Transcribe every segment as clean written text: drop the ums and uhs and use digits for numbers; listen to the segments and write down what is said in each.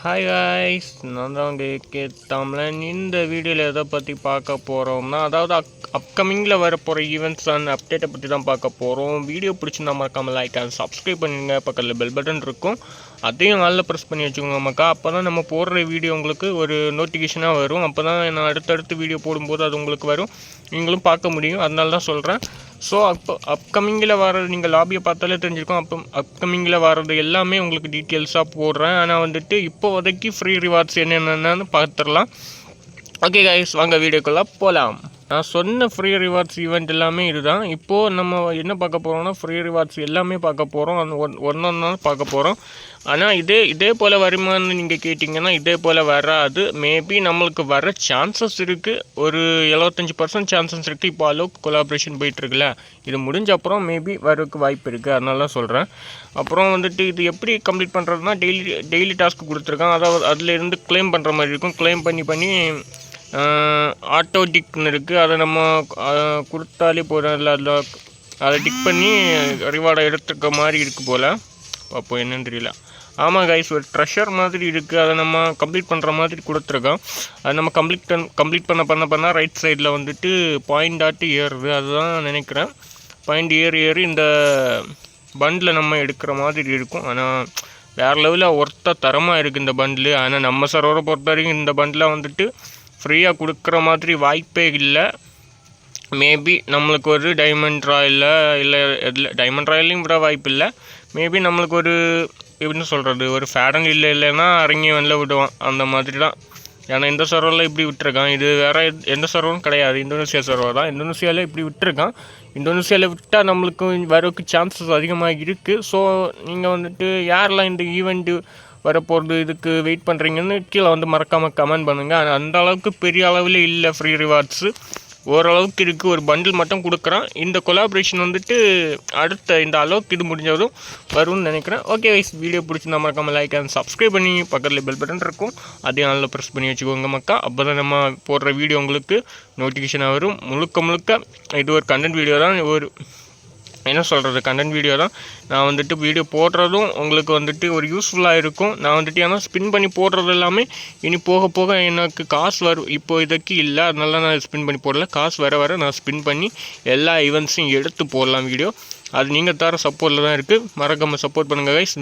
Hi guys, நான் தான் KK தமிழன். இந்த வீடியோவில் எதை பற்றி பார்க்க போகிறோம்னா, அதாவது அப்கமிங்கில் வரப்போகிற ஈவெண்ட்ஸ் அண்ட் அப்டேட்டை பற்றி தான் பார்க்க போகிறோம். வீடியோ பிடிச்சிருந்தா மறக்காமல் லைக் அண்ட் சப்ஸ்கிரைப் பண்ணிடுங்க. பக்கத்தில் பெல் பட்டன் இருக்கும், அதையும் நல்லா ப்ரெஸ் பண்ணி வச்சுக்கோங்க மக்கா. அப்போ தான் நம்ம போடுற வீடியோ உங்களுக்கு ஒரு நோட்டிஃபிகேஷனாக வரும். அப்போ தான் நான் அடுத்தடுத்து வீடியோ போடும்போது அது உங்களுக்கு வரும், நீங்களும் பார்க்க முடியும். அதனால தான் சொல்கிறேன். ஸோ அப்கமிங்கில் வர்றது நீங்கள் லாபியை பார்த்தாலே தெரிஞ்சிருக்கோம். அப்கமிங்கில் வர்றது எல்லாமே உங்களுக்கு டீட்டெயில்ஸாக போடுறேன். ஆனால் வந்துட்டு இப்போதைக்கு ஃப்ரீ ரிவார்ட்ஸ் என்னென்னு பார்த்துடலாம். ஓகே கைஸ், வாங்க வீடியோக்குள்ளே போகலாம். நான் சொன்ன ஃப்ரீ ரிவார்ட்ஸ் ஈவெண்ட் எல்லாமே இதுதான். இப்போது நம்ம என்ன பார்க்க போகிறோம்னா, ஃப்ரீ ரிவார்ட்ஸ் எல்லாமே பார்க்க போகிறோம். அந்த ஒன்றொன்னா பார்க்க போகிறோம். ஆனால் இதே போல் வருமானு நீங்கள் கேட்டிங்கன்னா இதே போல் வராது. மேபி நம்மளுக்கு வர சான்சஸ் இருக்குது. ஒரு 75% சான்சஸ் இருக்குது. இப்போ அளவுக்கு கொலாபரேஷன் போயிட்டுருக்குல்ல, இது முடிஞ்ச அப்புறம் மேபி வரக்கு வாய்ப்பு இருக்குது. அதனால தான் சொல்கிறேன். அப்புறம் வந்துட்டு இது எப்படி கம்ப்ளீட் பண்ணுறதுனா, டெய்லி டாஸ்க் கொடுத்துருக்காங்க. அதாவது அதிலேருந்து கிளைம் பண்ணுற மாதிரி இருக்கும். கிளைம் பண்ணி ஆட்டோ டிக்னு இருக்குது. அதை நம்ம கொடுத்தாலே போதும். அதில் அதை டிக் பண்ணி ரிவார்டை எடுத்துக்க மாதிரி இருக்குது போல். அப்போ என்னன்னு தெரியல. ஆமாம் கைஸ், ஒரு ட்ரெஷர் மாதிரி இருக்குது. அதை நம்ம கம்ப்ளீட் பண்ணுற மாதிரி கொடுத்துருக்கோம். அதை நம்ம கம்ப்ளீட் பண்ண ரைட் சைடில் வந்துட்டு பாயிண்ட் ஆட்டு ஏறுது. அதுதான் நினைக்கிறேன். பாயிண்ட் ஏறி இந்த பண்டில் நம்ம எடுக்கிற மாதிரி இருக்கும். ஆனால் வேறு லெவலில் ஒர்த்தாக தரமாக இருக்குது இந்த பண்டில். ஆனால் நம்ம சர்வரை பொறுத்த வரைக்கும் இந்த பண்டில் வந்துட்டு ஃப்ரீயாக கொடுக்குற மாதிரி வாய்ப்பே இல்லை. மேபி நம்மளுக்கு ஒரு டைமண்ட் ராயலில் இல்லை டைமண்ட் ராயலையும் விட வாய்ப்பு இல்லை. மேபி நம்மளுக்கு ஒரு எப்படின்னு சொல்கிறது, ஒரு ஃபேடன் இல்லைன்னா அரங்கி வெளில விடுவான். அந்த மாதிரி தான். ஏன்னா இந்த சர்வரில் இப்படி விட்டுருக்கான். இது வேறு எந்த சர்வரும் கிடையாது, இந்தோனேசியா சர்வர் தான். இந்தோனேசியாவில் இப்படி விட்டுருக்கான். இந்தோனேசியாவில் விட்டால் நம்மளுக்கு வரக்கு சான்சஸ் அதிகமாக இருக்குது. ஸோ நீங்கள் வந்துட்டு யாரெல்லாம் இந்த ஈவெண்ட்டு வரப்போகிறது இதுக்கு வெயிட் பண்ணுறீங்கன்னு கீழே வந்து மறக்காமல் கமெண்ட் பண்ணுங்கள். ஆனால் அந்த அளவுக்கு பெரிய அளவில் இல்லை ஃப்ரீ ரிவார்ட்ஸு, ஓரளவுக்கு இருக்குது. ஒரு பண்டில் மட்டும் கொடுக்குறான். இந்த கொலாபரேஷன் வந்துட்டு அடுத்த இந்த அளவுக்கு இது முடிஞ்சதும் வரும்னு நினைக்கிறேன். ஓகே வைஸ், வீடியோ பிடிச்சிருந்தா மறக்காமல் லைக் அண்ட் சப்ஸ்கிரைப் பண்ணி பக்கத்தில் பெல் பட்டன் இருக்கும், அதையும் நல்லா ப்ரெஸ் பண்ணி வச்சுக்கோங்க மக்கா. அப்போ தான் நம்ம போடுற வீடியோ உங்களுக்கு நோட்டிஃபிகேஷனாக வரும். முழுக்க இது ஒரு கண்டென்ட் வீடியோ தான். ஒரு என்ன சொல்கிறது, கண்டென்ட் வீடியோ தான். நான் வந்துட்டு வீடியோ போடுறதும் உங்களுக்கு வந்துட்டு ஒரு யூஸ்ஃபுல்லாக இருக்கும். நான் வந்துட்டு ஏன்னா ஸ்பின் பண்ணி போடுறது எல்லாமே இனி போக எனக்கு காசு வரும். இப்போ இதுக்கு இல்லை, அதனால நான் ஸ்பின் பண்ணி போடல. காசு வர நான் ஸ்பின் பண்ணி எல்லா ஈவெண்ட்ஸையும் எடுத்து போடலாம் வீடியோ. அது நீங்கள் தர சப்போர்ட்டில் தான் இருக்குது. மறக்காமல் சப்போர்ட் பண்ணுங்கள் கைஸ்.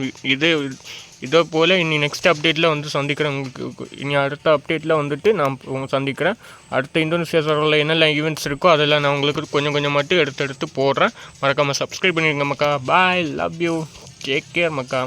இதே போல் இனி நெக்ஸ்ட் அப்டேட்டில் வந்து சந்திக்கிறேன். உங்களுக்கு இனி அடுத்த அப்டேட்டில் வந்துட்டு நான் சந்திக்கிறேன். அடுத்த இந்தோனேசியா சர்வரில் என்னெல்லாம் ஈவெண்ட்ஸ் இருக்கோ அதெல்லாம் நான் உங்களுக்கு கொஞ்சம் மட்டும் எடுத்து போடுறேன். மறக்காமல் சப்ஸ்கிரைப் பண்ணிடுங்க மக்கா. Bye, love you, take care Mecca.